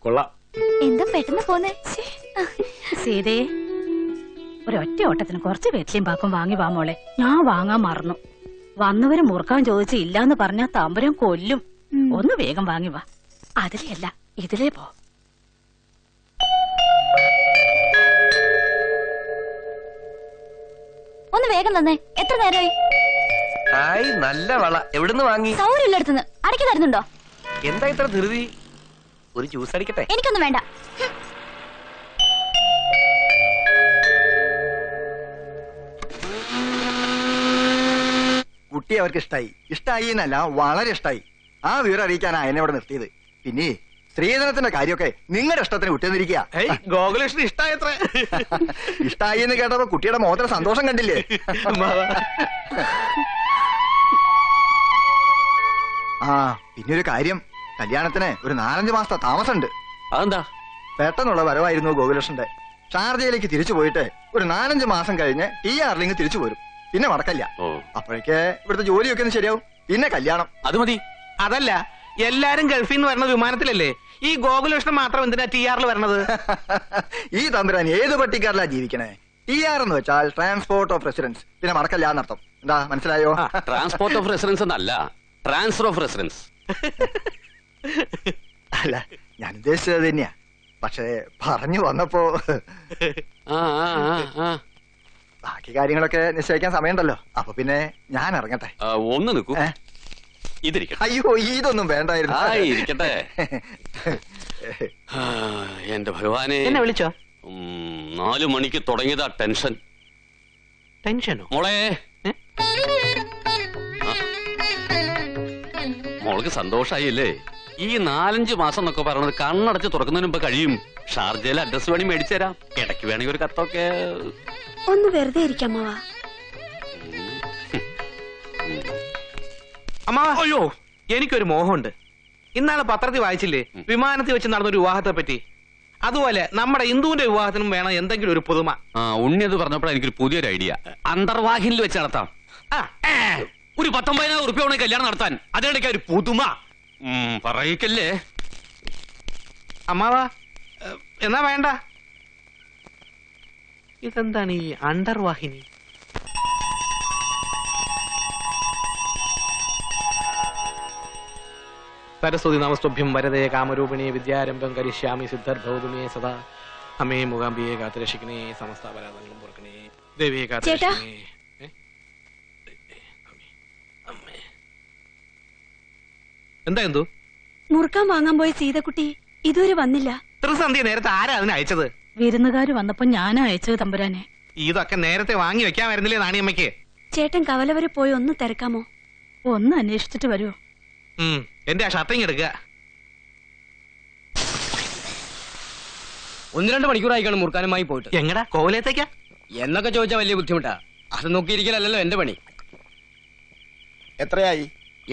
കൊള്ളാം. എന്താ പെട്ടെന്ന് പോന്നേ? സീതേ, ഒരൊറ്റ ഓട്ടത്തിന് കുറച്ച് വെറ്റിലും പാക്കും വാങ്ങി വാ മോളെ. ഞാൻ വാങ്ങാൻ മറന്നു. വന്നവര് മുറുക്കാൻ ചോദിച്ച് ഇല്ലാന്ന് പറഞ്ഞാ തമ്പുരാൻ കൊല്ലും. ഒന്ന് വേഗം വാങ്ങി വാ. അതിലെയല്ല ഇതിലേ പോ. ഒന്ന് വേഗം തന്നെ. എത്ര നേരമായി? ഹായ്, നല്ല വള. എവിടുന്ന് വാങ്ങി? സൗകര്യമുള്ളടത്തുനിന്ന്. അടക്കി തരുന്നുണ്ടോ? എന്താ ഇത്ര ധൃതി? ഒരു ജ്യൂസ് അടിക്കട്ടെ? എനിക്കൊന്നും വേണ്ട. കുട്ടി അവർക്ക് ഇഷ്ടായി എന്നല്ല, വളരെ ഇഷ്ടായി. ആ വിവരം അറിയിക്കാനാ എന്നെ ഇവിടെ നിർത്തിയത്. പിന്നെ സ്ത്രീധനത്തിന്റെ കാര്യമൊക്കെ നിങ്ങളുടെ ഇഷ്ടത്തിന് വിട്ടുന്നിരിക്കുക. ഗോകുലകൃഷ്ണൻ ഇഷ്ടായത്ര. ഇഷ്ടായി എന്ന് കേട്ടപ്പോ കുട്ടിയുടെ മുഖത്തിന് സന്തോഷം കണ്ടില്ലേ? ആ, പിന്നൊരു കാര്യം, കല്യാണത്തിന് ഒരു 4-5 മാസത്തെ താമസമുണ്ട്. അതെന്താ? പെട്ടെന്നുള്ള വരവായിരുന്നു ഗോകുലകൃഷ്ണന്റെ. ഷാർജയിലേക്ക് തിരിച്ചു പോയിട്ട് ഒരു 4-5 മാസം കഴിഞ്ഞ് TR തിരിച്ചു പോരും. പിന്നെ മടക്കല്ല. അപ്പോഴേക്ക് ഇവിടുത്തെ ജോലിയൊക്കെ ഒന്ന് ശരിയാവും. പിന്നെ കല്യാണം. അത് മതി. അതല്ല, എല്ലാരും ഗൾഫിൽ നിന്ന് വരുന്ന വിമാനത്തിലല്ലേ? ഈ ഗോകുലകൃഷ്ണൻ മാത്രം എന്തിനാ TR വരണത്? ഈ തമ്പുരാൻ ഏത് പട്ടിക്കാരിലാ ജീവിക്കണേ? TR എന്ന് വെച്ചാൽ ട്രാൻസ്പോർട്ട് ഓഫ് റെസിഡൻസ്. പിന്നെ മടക്കല്ല എന്നർത്ഥം. എന്താ മനസ്സിലായോ? ട്രാൻസ്പോർട്ട് ഓഫ് റെസിഡൻസ് എന്നല്ല, ട്രാൻസ്ഫർ ഓഫ് റെസിഡൻസ്. അല്ല, ഞാൻ ഉദ്ദേശിച്ചത് തന്നെയാ. പക്ഷേ പറഞ്ഞു വന്നപ്പോ ബാക്കി കാര്യങ്ങളൊക്കെ നിശ്ചയിക്കാൻ സമയമുണ്ടല്ലോ. അപ്പൊ പിന്നെ ഞാൻ ഇറങ്ങട്ടെ. ഒന്ന് നിൽക്കൂ. അയ്യോ, ഇതൊന്നും വേണ്ടായിരുന്നു. ഇരിക്കട്ടെ. എന്റെ ഭഗവാനെ, എന്നെ വിളിച്ചോ? 4 മണിക്ക് തുടങ്ങിയതാ ടെൻഷൻ. ടെൻഷനോ? മോളെ, മോൾക്ക് സന്തോഷായില്ലേ? ഈ 4-5 മാസം എന്നൊക്കെ പറയണത് കണ്ണടച്ച് തുറക്കുന്നതിന് മുമ്പ് കഴിയും. ഷാർജയിൽ അഡ്രസ് വേണി മേടിച്ചു തരാം. ഇടയ്ക്ക് വേണമെങ്കിൽ ഒരു കത്തൊക്കെ. ഒന്ന് വെറുതെ ഇരിക്കാമോ? അമ്മാവാ, അയ്യോ, എനിക്കൊരു മോഹമുണ്ട്. ഇന്നാളെ പത്രത്തിൽ വായിച്ചില്ലേ, വിമാനത്തിൽ വെച്ച് നടന്നൊരു വിവാഹത്തെ പറ്റി? അതുപോലെ നമ്മുടെ ഇന്ദുവിന്റെ വിവാഹത്തിനും വേണം എന്തെങ്കിലും ഒരു പുതുമ. ഉണ്ണി അത് പറഞ്ഞപ്പോൾ എനിക്കൊരു പുതിയൊരു ഐഡിയ. അന്തർവാഹിനിൽ വെച്ച് നടത്താം. ഒരു 19,000 ഉറുപ്പിക വേണം കല്യാണം നടത്താൻ. അതിനിടയ്ക്ക് ഒരു പുതുമ പറയിക്കല്ലേ. അമ്മാവാ, എന്നാ വേണ്ട. ഇതെന്താണ് ഈ അന്തർവാഹിനി? സരസ്വതി നമസ്തുഭ്യം വരദേ കാമരൂപിണി വിദ്യാരംഭം കരിഷ്യാമി സിദ്ധർഭൗതുമേ സദാ. അമ്മേ മൂകാംബിയെ കാത്തുരക്ഷിക്കണേ, സമസ്ത അപരാധങ്ങളും പൊറുക്കണേ, ദേവിയെ കാത്തുരക്ഷിക്കണേ. എന്താ എന്തോ? മുറുക്കാൻ വാങ്ങാൻ പോയ സീതക്കുട്ടി ഇതുവരെ വന്നില്ല. ത്രിസന്ധ്യ നേരത്തെ ആരാ അതിനെ അയച്ചത്? വിരുന്നുകാര് വന്നപ്പോ ഞാനാ അയച്ചത് തമ്പുരാനെ. ഇതൊക്കെ നേരത്തെ വാങ്ങി വെക്കാൻ വരുന്നില്ലേ നാണിയമ്മയ്ക്ക്? ചേട്ടൻ കവല വരെ പോയി ഒന്ന് തിരക്കാമോ? ഒന്ന് അന്വേഷിച്ചിട്ട് വരുമോ? എന്റെ ആ ഷർട്ടിങ് എടുക്കുക. 1-2 മണിക്കൂറായിക്കാണ് മുറുക്കാനുമായി പോയിട്ട്. എങ്ങടാ? കോവിലത്തേക്കാ എന്നൊക്കെ ചോദിച്ചാൽ വലിയ ബുദ്ധിമുട്ടാ. അത് നോക്കിയിരിക്കലല്ലോ എന്റെ പണി. എത്രയായി?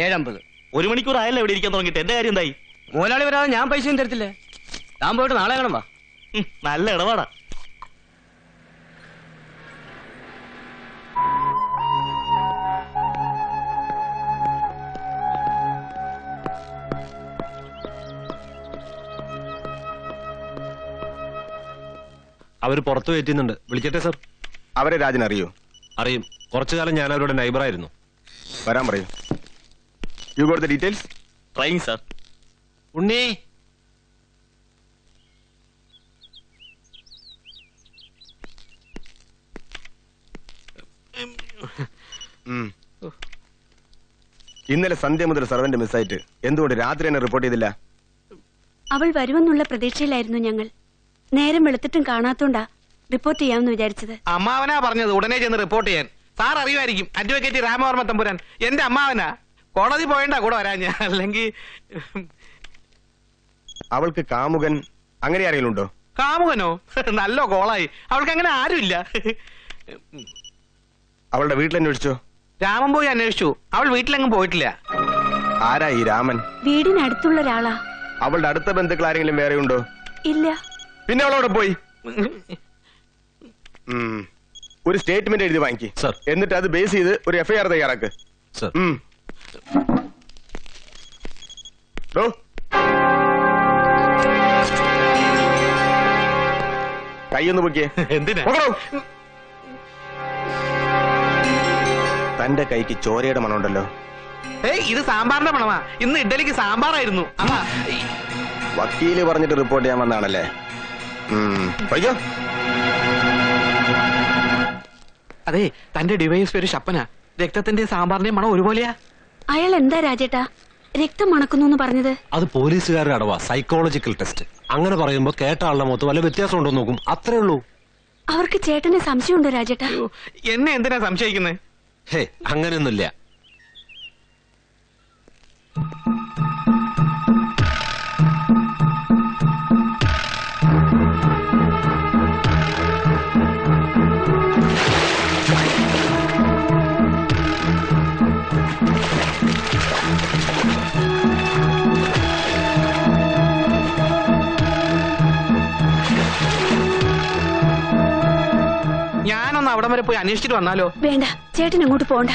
7:50. 1 മണിക്കൂർ ആയല്ലോ ഇവിടെ ഇരിക്കാൻ തുടങ്ങിയിട്ട്. എന്റെ കാര്യം എന്തായി? മുതലാളി വരാതെ ഞാൻ പൈസയും തരത്തില്ലേ. താൻ പോയിട്ട് നാളെ കാണാം. വാ, നല്ല ഇടപാടാ. അവര് പുറത്തു കയറ്റുന്നുണ്ട്. വിളിക്കട്ടെ സർ? അവരെ രാജൻ അറിയോ? അറിയും. കുറച്ചു കാലം ഞാൻ അവരുടെ നൈബറായിരുന്നു. വരാൻ പറയൂ. You got the details? Trying sir. Unni, ഇന്നലെ സന്ധ്യ മുതൽ സർവന്റ് മിസ്സായിട്ട് എന്തുകൊണ്ട് രാത്രി തന്നെ റിപ്പോർട്ട് ചെയ്തില്ല? അവൾ വരുമെന്നുള്ള പ്രതീക്ഷയിലായിരുന്നു ഞങ്ങൾ. നേരം വെളുത്തിട്ടും കാണാത്തോണ്ടാ റിപ്പോർട്ട് ചെയ്യാമെന്ന് വിചാരിച്ചത്. അമ്മാവനാ പറഞ്ഞത് ഉടനെ ചെന്ന് റിപ്പോർട്ട് ചെയ്യാൻ. സാർ അറിയുമായിരിക്കും, അഡ്വക്കേറ്റ് രാമവർമ്മ തമ്പുരാൻ. എന്റെ അമ്മാവനാ. കോടതി പോയണ്ട കൂടെ വരാൻ ഞാൻ. അല്ലെങ്കിൽ അവൾക്ക് കാമുകൻ അങ്ങനെ ആരെങ്കിലും ഉണ്ടോ? കാമുകനോ? നല്ല കോളായി. അവൾക്ക് അങ്ങനെ ആരുമില്ല. അവളുടെ വീട്ടിലന്വേഷിച്ചോ? രാമൻ പോയി അന്വേഷിച്ചു. അവൾ വീട്ടിലെങ്ങും പോയിട്ടില്ല. ആരാ ഈ രാമൻ? വീടിനടുത്തുള്ള ഒരാളാ. അവളുടെ അടുത്ത ബന്ധുക്കൾ ആരെങ്കിലും വേറെ ഉണ്ടോ? ഇല്ല. പിന്നെ അവളോടെ പോയി ഒരു സ്റ്റേറ്റ്മെന്റ് എഴുതി വാങ്ങിക്ക്. എന്നിട്ട് അത് ബേസ് ചെയ്ത് ഒരു FIR തയ്യാറാക്ക്. കൈയൊന്ന് പൊക്കിയേ. എന്തിനാ? പൊക്കടോ. തന്റെ കൈക്ക് ചോരയുടെ മണമുണ്ടല്ലോ. ഇത് സാമ്പാറിന്റെ മണമാ. ഇന്ന് ഇഡ്ഡലിക്ക് സാമ്പാറായിരുന്നു. വക്കീല് പറഞ്ഞിട്ട് റിപ്പോർട്ട് ചെയ്യാൻ വന്നാണല്ലേ? പഠിക്കോ. അതെ, തന്റെ ഡിവൈസ് ഒരു ശപ്പന. രക്തത്തിന്റെ സാമ്പാറിന്റെയും മണം ഒരുപോലെയാ. അയാൾ എന്താ രാജേട്ടാ രക്തം മണക്കുന്നു പറഞ്ഞത്? അത് പോലീസുകാരുടെ അടവാ, സൈക്കോളജിക്കൽ ടെസ്റ്റ്. അങ്ങനെ പറയുമ്പോ കേട്ട ആളുടെ മുഖത്ത് വല്ല വ്യത്യാസം ഉണ്ടോ നോക്കും, അത്രേ ഉള്ളൂ. അവർക്ക് ചേട്ടനെ സംശയമുണ്ടോ രാജേട്ടാ? എന്നെ എന്തിനാ സംശയിക്കുന്നത്? ഹേ, അങ്ങനെയൊന്നുമില്ല. ഞാനൊന്ന് അവിടം വരെ പോയി അന്വേഷിച്ചിട്ട് വന്നാലോ? വേണ്ട, ചേട്ടൻ അങ്ങോട്ട് പോണ്ട.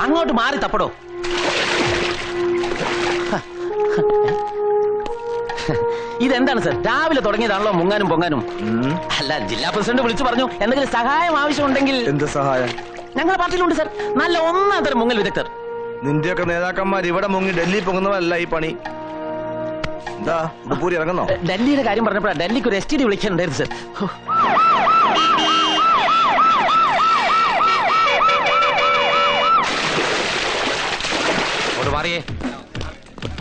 അങ്ങോട്ട് മാറി തപ്പടോ. ഇതെന്താണ് സർ, രാവിലെ തുടങ്ങിയതാണല്ലോ മുങ്ങാനും പൊങ്ങാനും? അല്ല, ജില്ലാ പ്രസിഡന്റ് വിളിച്ചു പറഞ്ഞു എന്തെങ്കിലും സഹായം ആവശ്യമുണ്ടെങ്കിൽ. എന്ത് സഹായം? ഞങ്ങളുടെ പാർട്ടിയിലുണ്ട് സർ നല്ല ഒന്നാം തരം മുങ്ങൽ വിദഗ്ധർ. നിന്റെയൊക്കെ നേതാക്കന്മാർ ഇവിടെ മുങ്ങി ഡൽഹി പൊങ്ങുന്നവരല്ല ഈ പണി. എന്താ ഉടുപ്പൂരി ഇറങ്ങുന്നോ? ഡൽഹിയുടെ കാര്യം പറഞ്ഞപ്പോഴാണ് ഡൽഹിക്ക് ഒരു STD വിളിക്കാനുണ്ടായിരുന്നു സർ. മാറിയേ,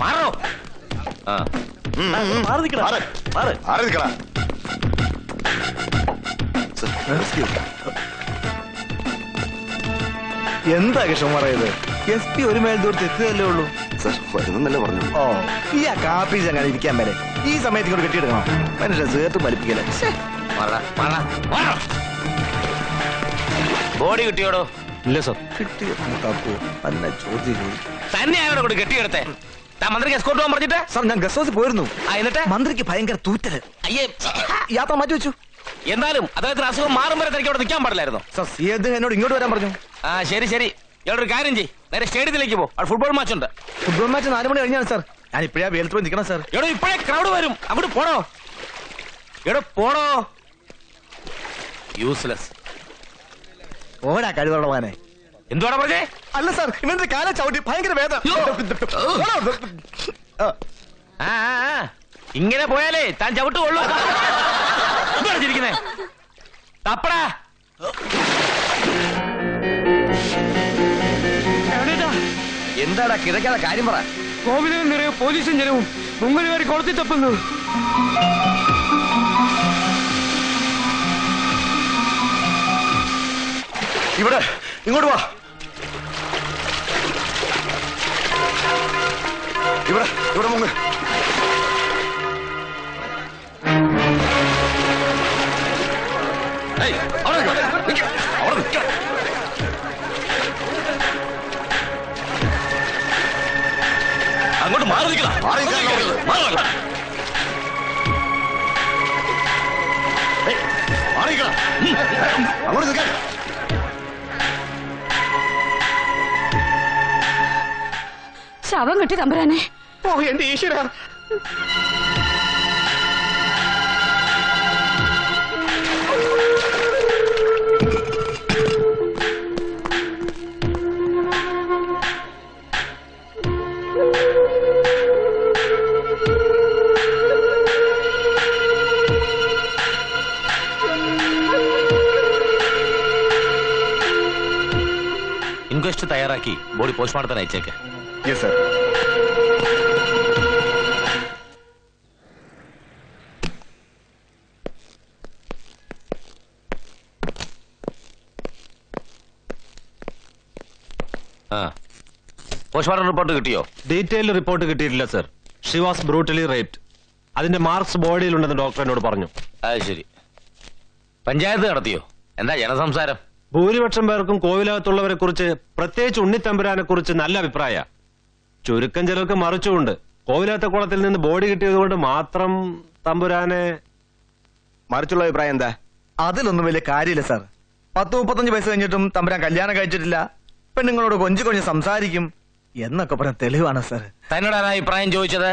മാറോ. എന്താ കൃഷ്ണകുമാർ ഇത്? SP ഒരു മേൽ ദൂരത്ത് എത്തിയതല്ലേ ഉള്ളൂ. വരുന്നല്ലേ പറഞ്ഞു. ഓ, ഈ ആ കാപ്പി ചങ്ങനെ ഇരിക്കാൻ വരെ ഈ സമയത്ത് ഇങ്ങോട്ട് കെട്ടിയെടുക്കണം. മനുഷ്യ സേർത്ത് വലിപ്പിക്കല്ലേ. ബോഡി കിട്ടിയോടോ? ഇല്ല സർ. കിട്ടിയോ തപ്പു അല്ല ചോദ്യം തന്നെ അവിടെ കൊണ്ട് കെട്ടിയെടുത്തേ. മന്ത്രിക്ക് എസ്കോർട്ട് പോകാൻ പറഞ്ഞിട്ട് സാർ ഞാൻ ഗസ്റ്റ് ഹൗസിൽ പോയിരുന്നു. എന്നിട്ട് മന്ത്രിക്ക് ഭയങ്കര തൂറ്റല്. അയ്യേ, യാത്ര മാറ്റി വെച്ചു. എന്തായാലും അദ്ദേഹത്തിന് അസുഖം മാറും വരെ തനിക്ക് അവിടെ നിൽക്കാൻ പാടില്ലായിരുന്നു. സാർ സിയത് എന്നോട് ഇങ്ങോട്ട് വരാൻ പറഞ്ഞു. ശരി ശരി, ഇയാളൊരു കാര്യം ചെയ്യ്, നേരെ സ്റ്റേഡിയത്തിലേക്ക് പോ. അവിടെ ഫുട്ബോൾ മാച്ച് ഉണ്ട്. ഫുട്ബോൾ മാച്ച് 4 മണി കഴിഞ്ഞാണ് സാർ. ഞാൻ ഇപ്പഴാ വെയിലത്ത് പോയി നിൽക്കണം സാർ. എടോ, ഇപ്പോഴേ ക്രൗഡ് വരും, അങ്ങോട്ട് പോടോ. എടോ പോടോ, യൂസ്ലെസ്. ഓടാ കഴിവുള്ള മാനെ. എന്തുവാടാ പറഞ്ഞേ? അല്ല സാർ, ഇവന്റെ കാല ചവിട്ടി ഭയങ്കര വേദന. ഇങ്ങനെ പോയാലേ താൻ ചവിട്ട് കൊള്ളൂ. ിരിക്കുന്നേ തപ്പടാ. എന്താടാ കിടക്കാതെ കാര്യം പറ. കോവിലും നിറയെ പോലീസും ജനവും മുങ്ങലുകാരി കൊളത്തി തപ്പുന്നു. ഇവിടെ ഇങ്ങോട്ട് വാ. ഇവിടെ മുങ്ങ്. അങ്ങോട്ട് മാറി നിൽക്കണം. അങ്ങോട്ട് നിൽക്കാൻ. ശവം കിട്ടി തമ്പുരാനെ. ഓ എന്റെ ഈശ്വര. ഇൻക്വസ്റ്റ് തയ്യാറാക്കി ബോഡി പോസ്റ്റ്മോർട്ടത്തിന് അയച്ചേക്ക്. Yes sir. പോസ്റ്റ്മോർട്ടം റിപ്പോർട്ട് കിട്ടിയോ? ഡീറ്റെയിൽ റിപ്പോർട്ട് കിട്ടിയിട്ടില്ല sir. She was brutally raped. അതിന്റെ മാർക്സ് ബോഡിയിലുണ്ടെന്ന് ഡോക്ടർ എന്നോട് പറഞ്ഞു. അത് ശരി. പഞ്ചായത്ത് നടത്തിയോ? എന്താ ജനസംസാരം? ഭൂരിപക്ഷം പേർക്കും കോവിലകത്തുള്ളവരെ കുറിച്ച്, പ്രത്യേകിച്ച് ഉണ്ണിത്തമ്പുരാനെ കുറിച്ച് നല്ല അഭിപ്രായ. ചുരുക്കം ചിലർക്ക് മറിച്ചുകൊണ്ട് കോവിലകത്തെ നിന്ന് ബോഡി കിട്ടിയത് കൊണ്ട് മാത്രം തമ്പുരാനെ മറിച്ചുള്ള അഭിപ്രായം എന്താ? അതിലൊന്നും വലിയ കാര്യമില്ല സാർ. 10-35 വയസ്സ് കഴിഞ്ഞിട്ടും തമ്പുരാൻ കല്യാണം കഴിച്ചിട്ടില്ല, പെണ്ണുങ്ങളോട് കൊഞ്ചു സംസാരിക്കും എന്നൊക്കെ പറഞ്ഞ തെളിവാണ് സാർ. തന്നോട് ആരാ അഭിപ്രായം ചോദിച്ചത്?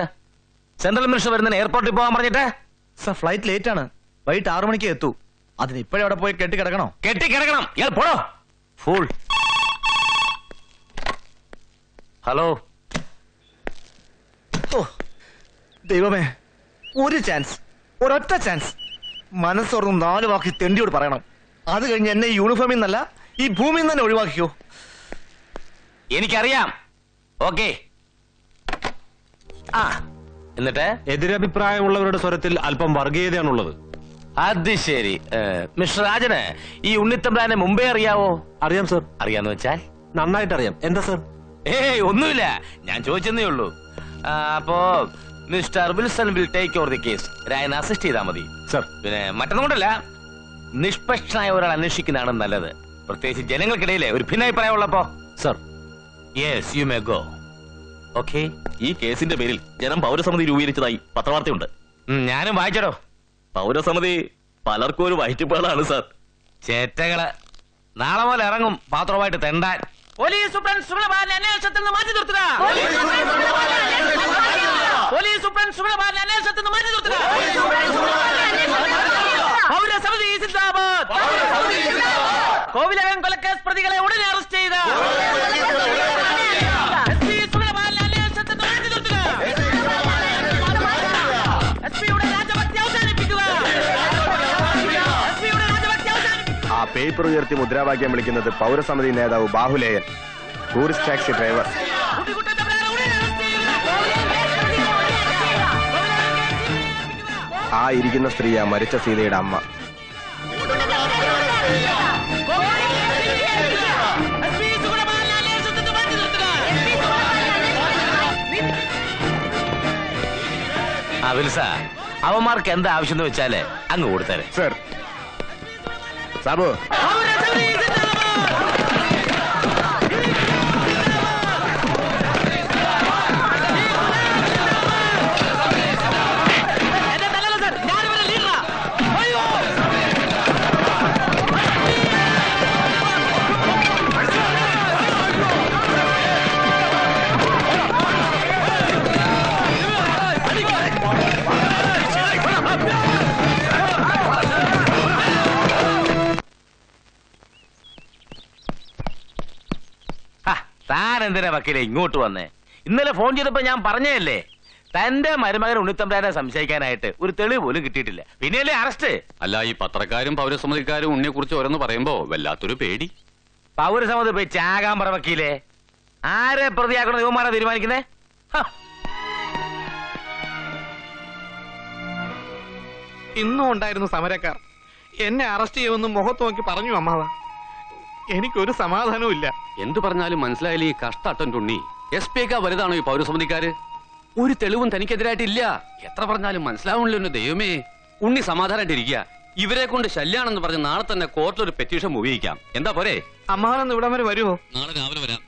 സെൻട്രൽ മിനിസ്റ്റർ വരുന്ന എയർപോർട്ടിൽ പോകാൻ പറഞ്ഞിട്ട്? സാർ ഫ്ലൈറ്റ് ലേറ്റ് ആണ്, വൈകിട്ട് 6 മണിക്ക് എത്തൂ. അതിന് ഇപ്പോഴും അവിടെ പോയി കെട്ടിക്കിടക്കണോ? കെട്ടിക്കിടക്കണം. ഇയാൾ പോടോ ഫൂൾ. ഹലോ. ഓ ദൈവമേ, ഒരു ചാൻസ്, ഒരൊറ്റ ചാൻസ്. മനസ്സോർന്നും 4 വാക്കി തെണ്ടിയോട് പറയണം. അത് കഴിഞ്ഞ് എന്നെ ഈ യൂണിഫോമിൽ നിന്നല്ല, ഈ ഭൂമിയിൽ നിന്ന് തന്നെ ഒഴിവാക്കിയോ. എനിക്കറിയാം. ഓക്കെ. ആ എന്നിട്ട് എതിരഭിപ്രായമുള്ളവരുടെ സ്വരത്തിൽ അല്പം വർഗീയതയാണുള്ളത്. അത് ശരി. മിസ്റ്റർ രാജന് ഈ ഉണ്ണിത്തമ്പ്രാനെ മുമ്പേ അറിയാവോ? അറിയാം സർ. അറിയാന്ന് വെച്ചാൽ? നന്നായിട്ട് അറിയാം. എന്താ സർ? ഏയ് ഒന്നുമില്ല, ഞാൻ ചോദിച്ചെന്നേ ഉള്ളൂ. അപ്പോ mister Wilson will take over the case. രായനെ അസിസ്റ്റ് ചെയ്താൽ മതി സർ. പിന്നെ മറ്റൊന്നും കൊണ്ടല്ല, നിഷ്പക്ഷനായ ഒരാൾ അന്വേഷിക്കുന്നതാണ് നല്ലത്, പ്രത്യേകിച്ച് ജനങ്ങൾക്കിടയിലെ ഒരു ഭിന്നാഭിപ്രായം ഉള്ളപ്പോ. Sir. Yes, you may go. Okay. ഈ കേസിന്റെ പേരിൽ ജനം പൗരസമിതി രൂപീകരിച്ചതായി പത്രവാർത്തയുണ്ട്. ഞാനും വായിച്ചടോ. പൗരസമിതി പലർക്കും ഒരു വയറ്റിപ്പാടാണ് സാർ. ചേറ്റകള് നാളെ പോലെ ഇറങ്ങും പാത്രമായിട്ട് തെണ്ടാൻ. പോലീസ് സൂപ്രണ്ട് സുബ്രഭാരൻ അന്വേഷണത്തിൽ നിന്ന് മാറ്റി നിർത്തുക. പോലീസ് സൂപ്രണ്ട് സുബ്രഭാരൻ അന്വേഷണത്തിൽ നിന്ന് മാറ്റി നിർത്തുക. പൗരസമിതി സിന്ദാബാദ്. കോവിലകം കൊലക്കേസ് പ്രതികളെ ഉടനെ അറസ്റ്റ് ചെയ്ത സുബ്രഭാരൻ അന്വേഷണത്തിൽ നിന്ന് മാറ്റി നിർത്തുക. എസ്പിയുടെ രാജഭക്തി അവസാനിപ്പിക്കുക. എസ്പിയുടെ രാജഭക്തി അവസാനിപ്പിക്കുക. ആ പേപ്പർ ഉയർത്തി മുദ്രാവാക്യം വിളിക്കുന്നത് പൗരസമിതി നേതാവ് ബാഹുലേയൻ, ടൂറിസ്റ്റ് ടാക്സി ഡ്രൈവർ. ആ ഇരിക്കുന്ന സ്ത്രീയാ മരിച്ച സീതയുടെ അമ്മ. വിൽസ, അവന്മാർക്ക് എന്താ ആവശ്യം എന്ന് വെച്ചാല് അങ്ങ് കൊടുത്തേരെ. സർ. സാബു. താൻ എന്തിനാ വക്കീലെ ഇങ്ങോട്ട് വന്നേ? ഇന്നലെ ഫോൺ ചെയ്തപ്പോ ഞാൻ പറഞ്ഞല്ലേ, തന്റെ മരുമകൻ ഉണ്ണിത്തമ്പ്രാനെ സംശയിക്കാനായിട്ട് ഒരു തെളിവ് പോലും കിട്ടിയിട്ടില്ല, പിന്നെയല്ലേ അറസ്റ്റ്. അല്ല, ഈ പത്രക്കാരും പൗരസമിതിക്കാരും ഉണ്ണിയെ കുറിച്ച് ഓരോന്ന് പറയുമ്പോ വല്ലാത്തൊരു പേടി. പൗരസമിതി പോയി ചാകാൻ പറ വക്കീലെ. ആരെ പ്രതിയാക്കണം യുവമാരാ തീരുമാനിക്കുന്നേ? ഇന്നും ഉണ്ടായിരുന്നു സമരക്കാർ. എന്നെ അറസ്റ്റ് ചെയ്യുമെന്ന് മുഖത്ത് നോക്കി പറഞ്ഞു അമ്മാവ. എനിക്കൊരു സമാധാനവും ഇല്ല. എന്തു പറഞ്ഞാലും മനസ്സിലായാലും ഈ കഷ്ടട്ടൻ ഉണ്ണി SP-ക്കാ വലുതാണോ ഈ പൗരസമിതിക്കാര്? ഒരു തെളിവും തനിക്കെതിരായിട്ടില്ല. എത്ര പറഞ്ഞാലും മനസ്സിലാവണല്ലോ എന്റെ ദൈവമേ. ഉണ്ണി സമാധാനമായിട്ടിരിക്കുക. ഇവരെ കൊണ്ട് ശല്യാണെന്ന് പറഞ്ഞ് നാളെ തന്നെ കോർട്ടിലൊരു പെറ്റീഷൻ ഉപയോഗിക്കാം. എന്താ പോരെ? അമ്മാവനൊന്ന് ഇവിടം വരെ വരുമോ? നാളെ രാവിലെ വരാം.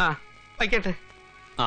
ആ വയ്ക്കട്ടെ. ആ